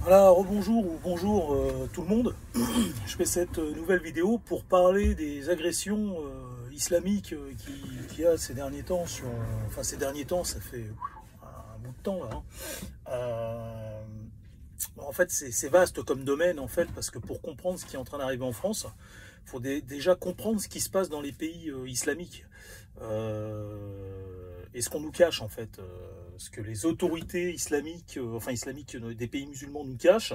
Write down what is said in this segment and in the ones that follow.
Voilà, rebonjour ou bonjour tout le monde. Je fais cette nouvelle vidéo pour parler des agressions islamiques qu'il y a ces derniers temps enfin ces derniers temps, ça fait un bout de temps là. En fait, c'est vaste comme domaine en fait, parce que pour comprendre ce qui est en train d'arriver en France, il faut déjà comprendre ce qui se passe dans les pays islamiques. Et ce qu'on nous cache en fait, ce que les autorités islamiques, islamiques des pays musulmans nous cachent.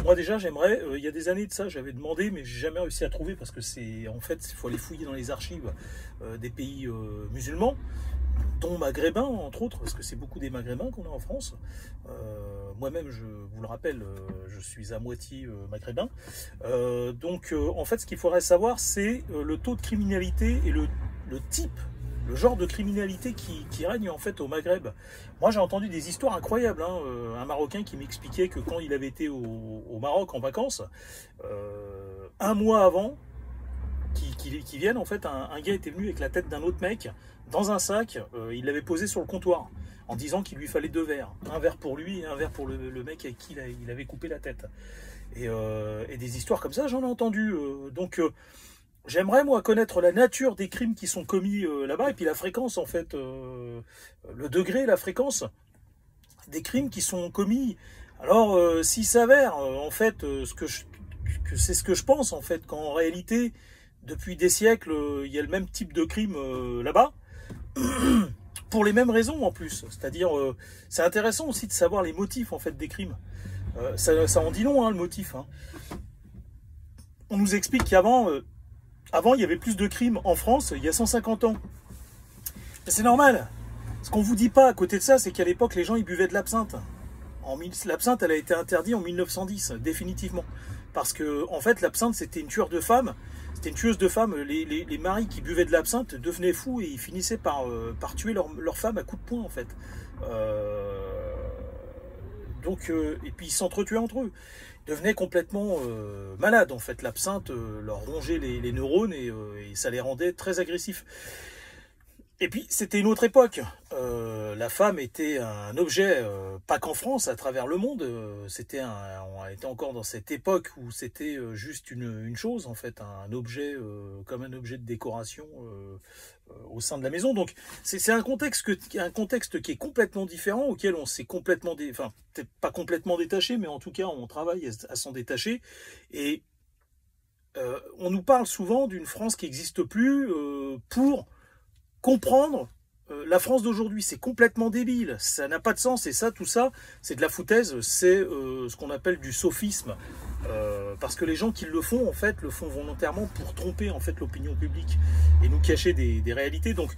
Moi déjà j'aimerais, il y a des années de ça j'avais demandé, mais j'ai jamais réussi à trouver, parce que il faut aller fouiller dans les archives des pays musulmans, dont maghrébins entre autres, parce que c'est beaucoup des maghrébins qu'on a en France. Moi-même, je vous le rappelle, je suis à moitié maghrébin. En fait, ce qu'il faudrait savoir, c'est le taux de criminalité et le type, le genre de criminalité qui règne en fait au Maghreb. Moi, j'ai entendu des histoires incroyables. Un Marocain qui m'expliquait que quand il avait été au Maroc en vacances, un mois avant qu'il vienne, en fait, un gars était venu avec la tête d'un autre mec dans un sac. Il l'avait posé sur le comptoir en disant qu'il lui fallait 2 verres. Un verre pour lui et un verre pour le mec avec qui il avait coupé la tête. Et des histoires comme ça, j'en ai entendu. J'aimerais, moi, connaître la nature des crimes qui sont commis là-bas, et puis la fréquence, en fait, le degré, la fréquence des crimes qui sont commis. Alors, s'il s'avère, en fait, c'est ce que je pense, en fait, qu'en réalité, depuis des siècles, il y a le même type de crime là-bas, pour les mêmes raisons, en plus. C'est-à-dire, c'est intéressant aussi de savoir les motifs, en fait, des crimes. Ça en dit long, hein, le motif. On nous explique qu'avant... Avant, il y avait plus de crimes en France, il y a 150 ans. C'est normal. Ce qu'on ne vous dit pas à côté de ça, c'est qu'à l'époque, les gens ils buvaient de l'absinthe. L'absinthe, elle a été interdite en 1910, définitivement. Parce que, en fait, l'absinthe, c'était une tueuse de femmes. C'était une tueuse de femmes. Les maris qui buvaient de l'absinthe devenaient fous et ils finissaient par tuer leur femme à coups de poing, en fait. Et puis ils s'entretuaient entre eux. Ils devenaient complètement malades, en fait. L'absinthe leur rongeait les neurones et ça les rendait très agressifs. Et puis, c'était une autre époque. La femme était un objet, pas qu'en France, à travers le monde. On était encore dans cette époque où c'était juste une chose, en fait, un objet, comme un objet de décoration au sein de la maison. Donc, c'est un contexte qui est complètement différent, auquel on s'est complètement, peut-être pas complètement détaché, mais en tout cas, on travaille à s'en détacher. Et on nous parle souvent d'une France qui n'existe plus pour comprendre la France d'aujourd'hui. C'est complètement débile, ça n'a pas de sens, et tout ça, c'est de la foutaise, c'est ce qu'on appelle du sophisme, parce que les gens qui le font, en fait, le font volontairement pour tromper, en fait, l'opinion publique et nous cacher des réalités. Donc,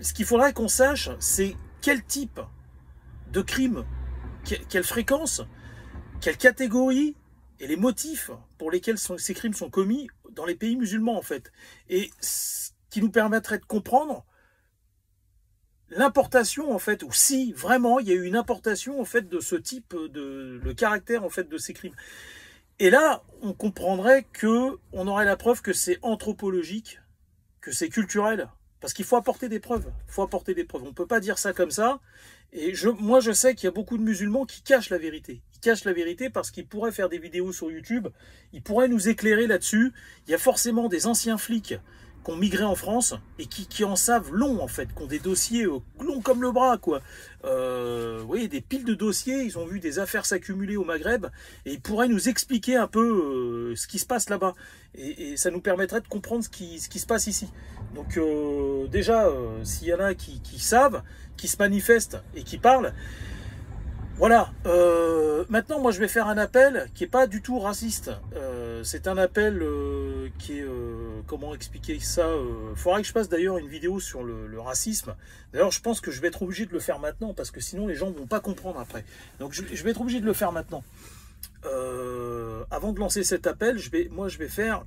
ce qu'il faudrait qu'on sache, c'est quel type de crime, quelle fréquence, quelle catégorie et les motifs pour lesquels ces crimes sont commis dans les pays musulmans, en fait, et ce qui nous permettrait de comprendre l'importation, en fait, ou si vraiment il y a eu une importation, en fait, de ce type, le caractère, en fait, de ces crimes. Et là, on comprendrait on aurait la preuve que c'est anthropologique, que c'est culturel, parce qu'il faut apporter des preuves. On ne peut pas dire ça comme ça. Et moi, je sais qu'il y a beaucoup de musulmans qui cachent la vérité. Ils cachent la vérité parce qu'ils pourraient faire des vidéos sur YouTube, ils pourraient nous éclairer là-dessus. Il y a forcément des anciens flics qui ont migré en France et qui en savent long, en fait, qui ont des dossiers longs comme le bras, quoi. Vous voyez, des piles de dossiers, ils ont vu des affaires s'accumuler au Maghreb et ils pourraient nous expliquer un peu ce qui se passe là-bas. Et ça nous permettrait de comprendre ce qui se passe ici. Donc déjà, s'il y en a qui savent, qui se manifestent et qui parlent, voilà. Maintenant, moi, je vais faire un appel qui n'est pas du tout raciste. C'est un appel qui est... comment expliquer ça, faudrait que je fasse d'ailleurs une vidéo sur le racisme. D'ailleurs, je pense que je vais être obligé de le faire maintenant, parce que sinon, les gens ne vont pas comprendre après. Donc, je vais être obligé de le faire maintenant. Avant de lancer cet appel, je vais faire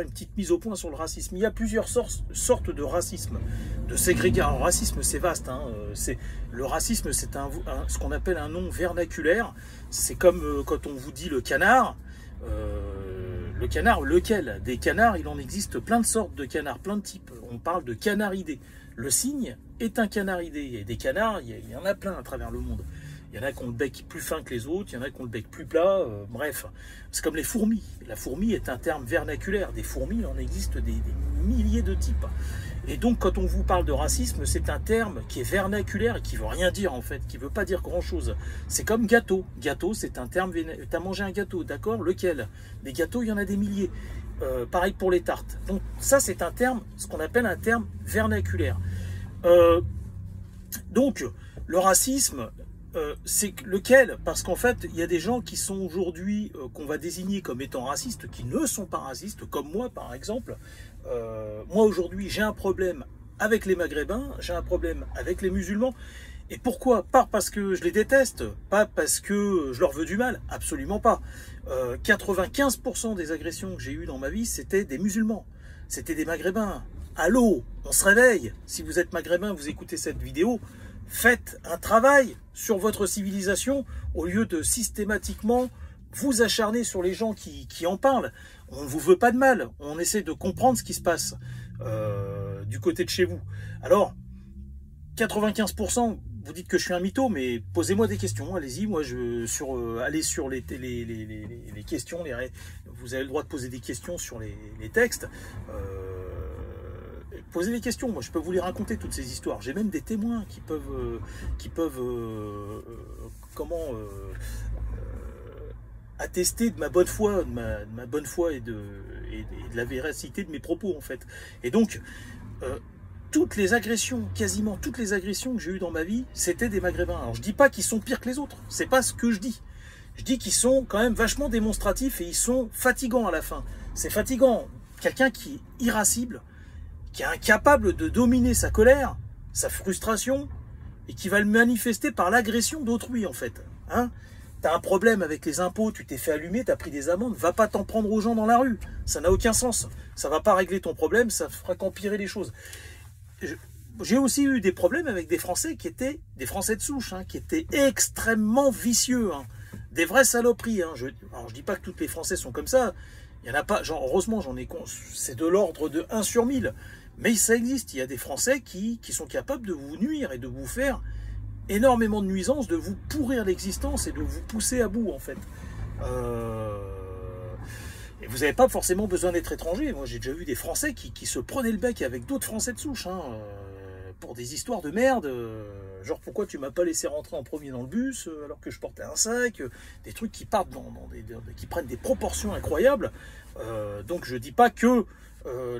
une petite mise au point sur le racisme. Il y a plusieurs sortes de racisme, de ségrégation. Le racisme, c'est vaste. Le racisme, c'est ce qu'on appelle un nom vernaculaire. C'est comme quand on vous dit le canard. Le canard, lequel? Des canards, il en existe plein de sortes de canards, plein de types. On parle de canaridés. Le cygne est un canaridé. Et des canards, il y en a plein à travers le monde. Il y en a qui ont le bec plus fin que les autres, il y en a qui ont le bec plus plat, bref. C'est comme les fourmis. La fourmi est un terme vernaculaire. Des fourmis, il en existe des milliers de types. Et donc, quand on vous parle de racisme, c'est un terme qui est vernaculaire et qui veut rien dire, en fait, qui veut pas dire grand-chose. C'est comme gâteau. Gâteau, c'est un terme... T'as mangé un gâteau, d'accord? Lequel? Des gâteaux, il y en a des milliers. Pareil pour les tartes. Donc, ça, c'est un terme, ce qu'on appelle un terme vernaculaire. Donc, le racisme... c'est lequel? Parce qu'en fait, il y a des gens qui sont aujourd'hui, qu'on va désigner comme étant racistes, qui ne sont pas racistes, comme moi par exemple. Moi aujourd'hui, j'ai un problème avec les Maghrébins, j'ai un problème avec les musulmans. Et pourquoi? Pas parce que je les déteste, pas parce que je leur veux du mal, absolument pas. 95% des agressions que j'ai eues dans ma vie, c'était des musulmans, c'était des Maghrébins. Allô, on se réveille. Si vous êtes Maghrébin, vous écoutez cette vidéo, faites un travail sur votre civilisation au lieu de systématiquement vous acharner sur les gens qui en parlent. On ne vous veut pas de mal. On essaie de comprendre ce qui se passe du côté de chez vous. Alors, 95%, vous dites que je suis un mytho, mais posez-moi des questions. Allez-y, moi, allez sur les questions. Vous avez le droit de poser des questions sur les textes. Posez des questions, moi je peux vous les raconter toutes ces histoires. J'ai même des témoins qui peuvent attester de ma bonne foi, de ma bonne foi et de la véracité de mes propos en fait. Et donc toutes les agressions, quasiment toutes les agressions que j'ai eues dans ma vie, c'était des Maghrébins. Alors je dis pas qu'ils sont pires que les autres, c'est pas ce que je dis. Je dis qu'ils sont quand même vachement démonstratifs et ils sont fatigants à la fin. C'est fatigant, quelqu'un qui est irascible, qui est incapable de dominer sa colère, sa frustration, et qui va le manifester par l'agression d'autrui, en fait. Hein? T'as un problème avec les impôts, tu t'es fait allumer, t'as pris des amendes, va pas t'en prendre aux gens dans la rue. Ça n'a aucun sens. Ça va pas régler ton problème, ça fera qu'empirer les choses. J'ai aussi eu des problèmes avec des Français qui étaient, des Français de souche, hein, qui étaient extrêmement vicieux, hein, des vraies saloperies. Hein. Alors je dis pas que toutes les Français sont comme ça, il y en a pas, genre, heureusement j'en ai, c'est de l'ordre de 1 sur 1000. Mais ça existe, il y a des Français qui sont capables de vous nuire et de vous faire énormément de nuisances, de vous pourrir l'existence et de vous pousser à bout en fait. Et vous n'avez pas forcément besoin d'être étranger. Moi j'ai déjà vu des Français qui se prenaient le bec avec d'autres Français de souche, hein, pour des histoires de merde. Genre pourquoi tu m'as pas laissé rentrer en premier dans le bus alors que je portais un sac, des trucs qui partent qui prennent des proportions incroyables. Donc je dis pas que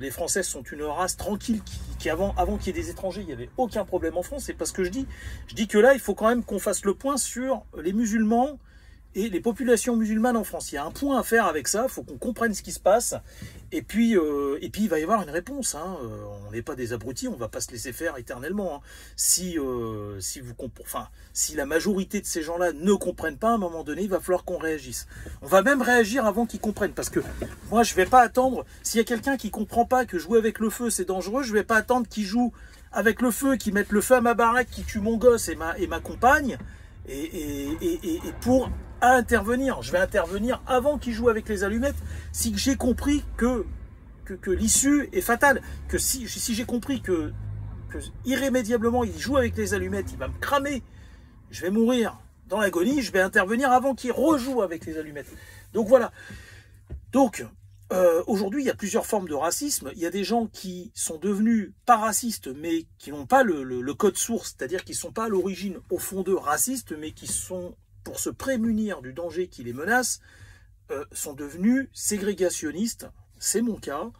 les Français sont une race tranquille qui avant qu'il y ait des étrangers, il n'y avait aucun problème en France. C'est pas ce que je dis. Je dis que là, il faut quand même qu'on fasse le point sur les musulmans et les populations musulmanes en France. Il y a un point à faire avec ça, il faut qu'on comprenne ce qui se passe. Et puis il va y avoir une réponse. Hein. On n'est pas des abrutis, on ne va pas se laisser faire éternellement. Hein. Si la majorité de ces gens-là ne comprennent pas, à un moment donné, il va falloir qu'on réagisse. On va même réagir avant qu'ils comprennent. Parce que moi, je ne vais pas attendre, s'il y a quelqu'un qui ne comprend pas que jouer avec le feu, c'est dangereux, je ne vais pas attendre qu'il joue avec le feu, qu'il mette le feu à ma baraque, qu'il tue mon gosse et ma compagne, et pour intervenir. Je vais intervenir avant qu'il joue avec les allumettes, si j'ai compris que l'issue est fatale, que si j'ai compris que irrémédiablement il joue avec les allumettes, il va me cramer, je vais mourir dans l'agonie, je vais intervenir avant qu'il rejoue avec les allumettes. Donc voilà. Donc aujourd'hui il y a plusieurs formes de racisme. Il y a des gens qui sont devenus pas racistes mais qui n'ont pas le code source, c'est-à-dire qui ne sont pas à l'origine au fond d'eux racistes, mais qui sont, pour se prémunir du danger qui les menace, sont devenus ségrégationnistes. C'est mon cas.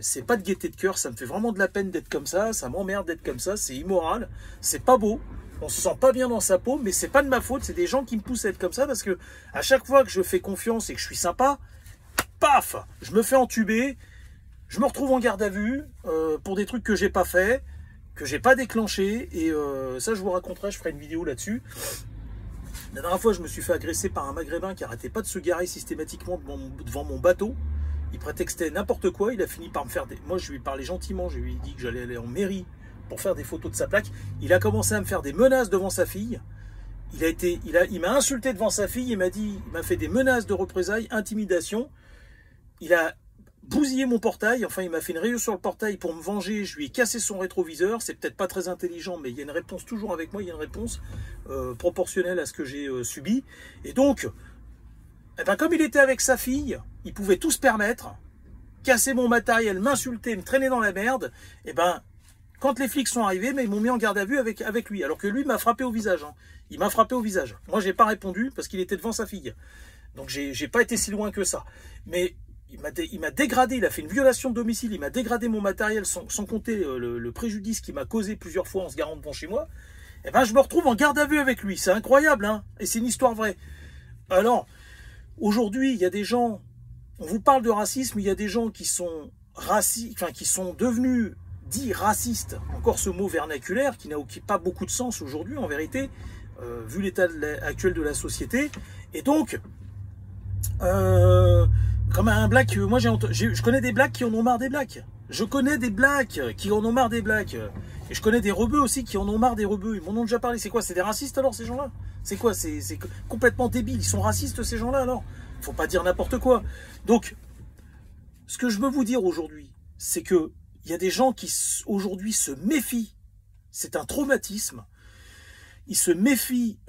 C'est pas de gaieté de cœur, ça me fait vraiment de la peine d'être comme ça m'emmerde d'être comme ça, c'est immoral, c'est pas beau, on se sent pas bien dans sa peau, mais c'est pas de ma faute, c'est des gens qui me poussent à être comme ça, parce que à chaque fois que je fais confiance et que je suis sympa, paf, je me fais entuber, je me retrouve en garde à vue pour des trucs que j'ai pas fait, que j'ai pas déclenché, et ça je vous raconterai, je ferai une vidéo là-dessus. La dernière fois, je me suis fait agresser par un Maghrébin qui arrêtait pas de se garer systématiquement devant mon bateau. Il prétextait n'importe quoi, il a fini par me faire des... Moi, je lui ai parlé gentiment, je lui ai dit que j'allais aller en mairie pour faire des photos de sa plaque. Il a commencé à me faire des menaces devant sa fille. Il m'a insulté devant sa fille, il m'a fait des menaces de représailles, intimidation. Il a bousillé mon portail. Enfin, il m'a fait une rayure sur le portail pour me venger. Je lui ai cassé son rétroviseur. C'est peut-être pas très intelligent, mais il y a une réponse toujours avec moi. Il y a une réponse proportionnelle à ce que j'ai subi. Et donc, eh ben, comme il était avec sa fille, il pouvait tout se permettre. Casser mon matériel, m'insulter, me traîner dans la merde. Et ben, quand les flics sont arrivés, mais ils m'ont mis en garde à vue avec lui. Alors que lui m'a frappé au visage. Hein. Il m'a frappé au visage. Moi, j'ai pas répondu parce qu'il était devant sa fille. Donc, j'ai pas été si loin que ça. Mais il m'a dégradé, il a fait une violation de domicile, il m'a dégradé mon matériel sans compter le préjudice qu'il m'a causé plusieurs fois en se garant devant chez moi. Et ben, je me retrouve en garde à vue avec lui. C'est incroyable, hein. Et c'est une histoire vraie. Alors, aujourd'hui, il y a des gens, on vous parle de racisme, il y a des gens qui sont racistes, enfin, qui sont devenus dits racistes. Encore ce mot vernaculaire qui n'a pas beaucoup de sens aujourd'hui, en vérité, vu l'état actuel de la société. Et donc, comme un black, moi je connais des blacks qui en ont marre des blacks. Je connais des blacks qui en ont marre des blacks. Et je connais des rebeux aussi qui en ont marre des rebeux. Ils m'en ont déjà parlé. C'est quoi? C'est des racistes alors ces gens-là? C'est quoi? C'est complètement débile. Ils sont racistes ces gens-là alors? Faut pas dire n'importe quoi. Donc, ce que je veux vous dire aujourd'hui, c'est que il y a des gens qui aujourd'hui se méfient. C'est un traumatisme. Ils se méfient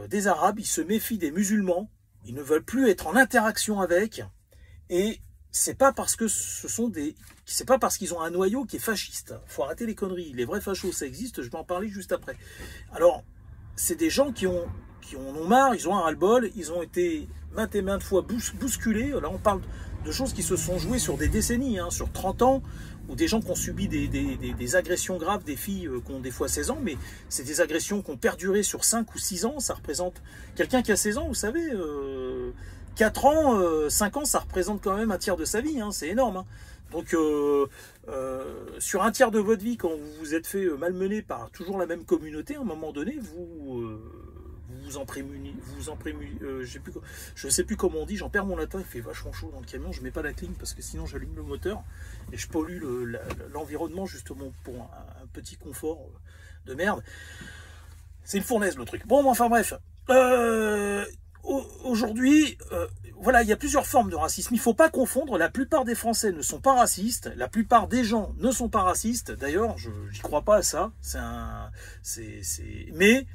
des Arabes, ils se méfient des musulmans. Ils ne veulent plus être en interaction avec, et c'est pas parce que c'est pas parce qu'ils ont un noyau qui est fasciste. Faut arrêter les conneries. Les vrais fachos, ça existe. Je vais en parler juste après. Alors, c'est des gens qui en ont marre. Ils ont un ras-le-bol. Ils ont été maintes et maintes fois bousculés. Là, on parle de choses qui se sont jouées sur des décennies, hein, sur 30 ans, ou des gens qui ont subi des agressions graves, des filles qui ont des fois 16 ans, mais c'est des agressions qui ont perduré sur 5 ou 6 ans. Ça représente quelqu'un qui a 16 ans, vous savez, 4 ans, 5 ans, ça représente quand même un tiers de sa vie, hein, c'est énorme. Hein. Donc, sur un tiers de votre vie, quand vous vous êtes fait malmener par toujours la même communauté, à un moment donné, vous en prémunissez, je sais plus comment on dit, j'en perds mon latin, il fait vachement chaud dans le camion, je mets pas la clim parce que sinon j'allume le moteur et je pollue l'environnement justement pour un petit confort de merde. C'est une fournaise le truc. Bon, enfin bref, aujourd'hui, voilà, il y a plusieurs formes de racisme. Il ne faut pas confondre, la plupart des Français ne sont pas racistes, la plupart des gens ne sont pas racistes. D'ailleurs, je n'y crois pas à ça. Mais,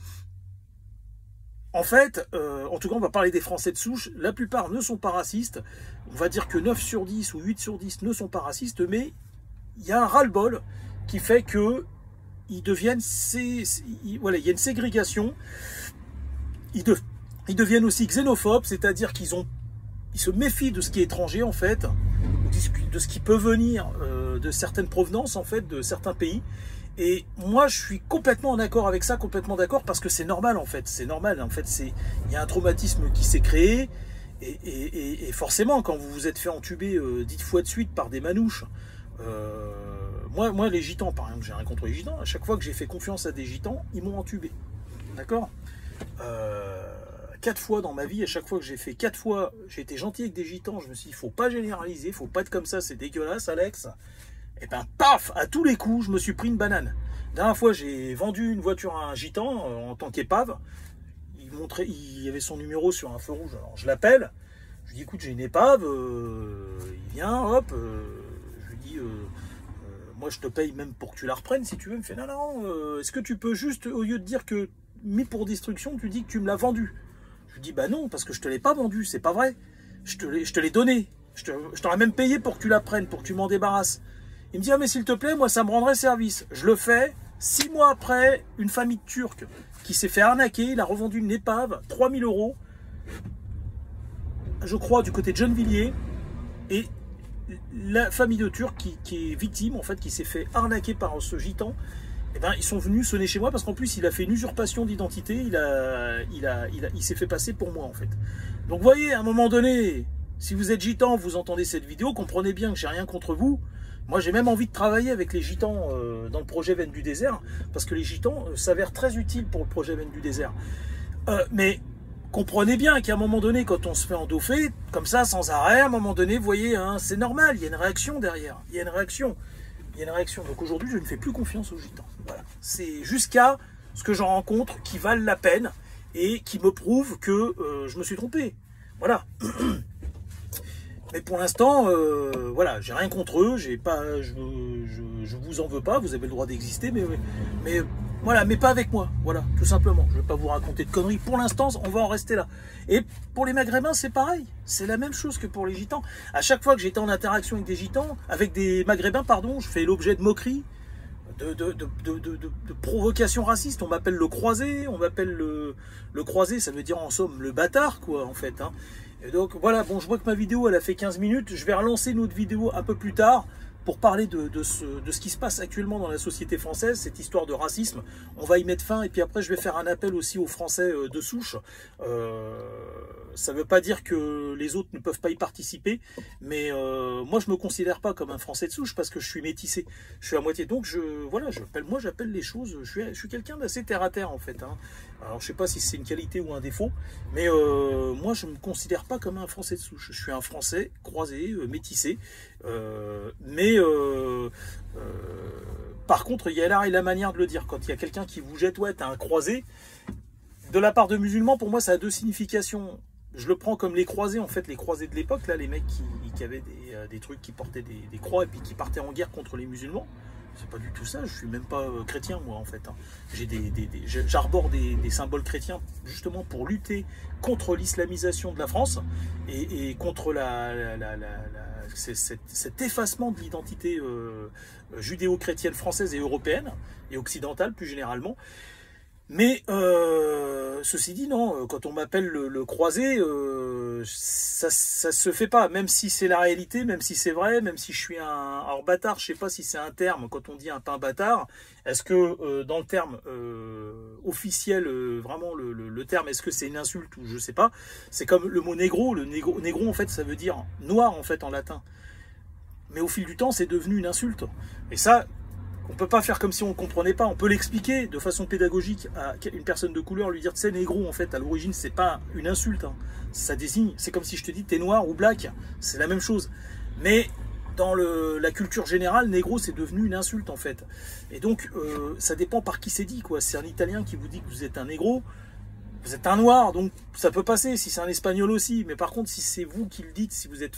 en fait, en tout cas, on va parler des Français de souche. La plupart ne sont pas racistes. On va dire que 9 sur 10 ou 8 sur 10 ne sont pas racistes, mais il y a un ras-le-bol qui fait que ils deviennent, voilà, il y a une ségrégation. Ils deviennent aussi xénophobes, c'est-à-dire qu'ils se méfient de ce qui est étranger, en fait, de ce qui peut venir de certaines provenances, en fait, de certains pays. Et moi, je suis complètement en accord avec ça, complètement d'accord, parce que c'est normal, en fait. C'est normal, en fait. Il y a un traumatisme qui s'est créé, et forcément, quand vous vous êtes fait entuber 10 fois de suite par des manouches, moi, les gitans, par exemple, j'ai rien contre les gitans. À chaque fois que j'ai fait confiance à des gitans, ils m'ont entubé. D'accord 4 fois dans ma vie, à chaque fois que j'ai fait 4 fois, j'ai été gentil avec des gitans, je me suis dit, il faut pas généraliser, il faut pas être comme ça, c'est dégueulasse, Alex. Et ben, paf, à tous les coups, je me suis pris une banane. La dernière fois, j'ai vendu une voiture à un gitan en tant qu'épave. Il y avait son numéro sur un feu rouge, alors je l'appelle, je lui dis, écoute, j'ai une épave, il vient, hop, je lui dis, moi je te paye même pour que tu la reprennes si tu veux. Il me fait, non, est-ce que tu peux juste, au lieu de dire que mis pour destruction, tu dis que tu me l'as vendu? Je lui dis, bah non, parce que je te l'ai pas vendu, c'est pas vrai. Je te l'ai donné. Je t'aurais même payé pour que tu la prennes, pour que tu m'en débarrasses. Il me dit, ah mais s'il te plaît, moi ça me rendrait service. Je le fais. 6 mois après, une famille de Turcs qui s'est fait arnaquer, il a revendu une épave, 3000 €, je crois, du côté de Gennevilliers. Et la famille de Turcs qui est victime, en fait, qui s'est fait arnaquer par ce gitan, eh ben, ils sont venus sonner chez moi parce qu'en plus, il a fait une usurpation d'identité. Il s'est fait passer pour moi, en fait. Donc, vous voyez, à un moment donné, si vous êtes gitan, vous entendez cette vidéo, comprenez bien que j'ai rien contre vous. Moi, j'ai même envie de travailler avec les gitans dans le projet Veine du désert parce que les gitans s'avèrent très utiles pour le projet Veine du désert. Mais comprenez bien qu'à un moment donné, quand on se fait endoffer, comme ça, sans arrêt, à un moment donné, vous voyez, hein, c'est normal, il y a une réaction derrière. Il y a une réaction. Il y a une réaction. Donc aujourd'hui, je ne fais plus confiance aux gitans. Voilà. C'est jusqu'à ce que j'en rencontre qui valent la peine et qui me prouvent que je me suis trompé. Voilà. Mais pour l'instant, voilà, j'ai rien contre eux, j'ai pas, je vous en veux pas, vous avez le droit d'exister, mais voilà, mais pas avec moi, voilà, tout simplement. Je vais pas vous raconter de conneries. Pour l'instant, on va en rester là. Et pour les Maghrébins, c'est pareil, c'est la même chose que pour les Gitans. À chaque fois que j'étais en interaction avec des Gitans, avec des Maghrébins, pardon, je fais l'objet de moqueries, de provocations racistes. On m'appelle le croisé, on m'appelle le croisé, ça veut dire en somme le bâtard, quoi, en fait, hein. Et donc voilà, bon, je vois que ma vidéo elle a fait 15 minutes, je vais relancer une autre vidéo un peu plus tard pour parler de ce qui se passe actuellement dans la société française, cette histoire de racisme. On va y mettre fin, et puis après je vais faire un appel aussi aux Français de souche. Ça ne veut pas dire que les autres ne peuvent pas y participer, mais moi je me considère pas comme un Français de souche parce que je suis métissé, je suis à moitié. Donc voilà, j'appelle les choses, je suis quelqu'un d'assez terre à terre en fait, hein. Alors je sais pas si c'est une qualité ou un défaut, mais moi je ne me considère pas comme un Français de souche. Je suis un Français croisé, métissé, mais par contre il y a l'art et la manière de le dire. Quand il y a quelqu'un qui vous jette, ouais, t'as un croisé, de la part de musulmans, pour moi ça a deux significations. Je le prends comme les croisés, en fait, les croisés de l'époque, là, les mecs qui avaient des trucs, qui portaient des croix et puis qui partaient en guerre contre les musulmans. C'est pas du tout ça, je suis même pas chrétien, moi, en fait, hein. J'arbore des symboles chrétiens, justement, pour lutter contre l'islamisation de la France et contre cet effacement de l'identité judéo-chrétienne française et européenne, et occidentale, plus généralement. Mais ceci dit, non, quand on m'appelle le croisé, ça se fait pas, même si c'est la réalité, même si c'est vrai, même si je suis un... Alors bâtard, je sais pas si c'est un terme, quand on dit un pain bâtard, est-ce que dans le terme officiel, vraiment le terme, est-ce que c'est une insulte ou je sais pas. C'est comme le mot négro, négro en fait ça veut dire noir en fait en latin. Mais au fil du temps c'est devenu une insulte. Et ça... On ne peut pas faire comme si on ne comprenait pas. On peut l'expliquer de façon pédagogique à une personne de couleur, lui dire, tu sais, négro, en fait, à l'origine, c'est pas une insulte, hein. Ça désigne, c'est comme si je te dis, t'es noir ou black. C'est la même chose. Mais dans la culture générale, négro, c'est devenu une insulte, en fait. Et donc, ça dépend par qui c'est dit, quoi. C'est un Italien qui vous dit que vous êtes un négro, vous êtes un noir, donc ça peut passer. Si c'est un espagnol aussi. Mais par contre, si c'est vous qui le dites, si vous êtes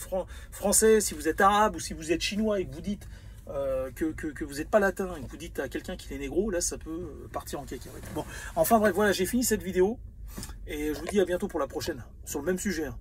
français, si vous êtes arabe ou si vous êtes chinois et que vous dites que vous n'êtes pas latin et que vous dites à quelqu'un qu'il est négro, là ça peut partir en cacahuète. Bon, enfin bref, voilà, j'ai fini cette vidéo et je vous dis à bientôt pour la prochaine, sur le même sujet, hein.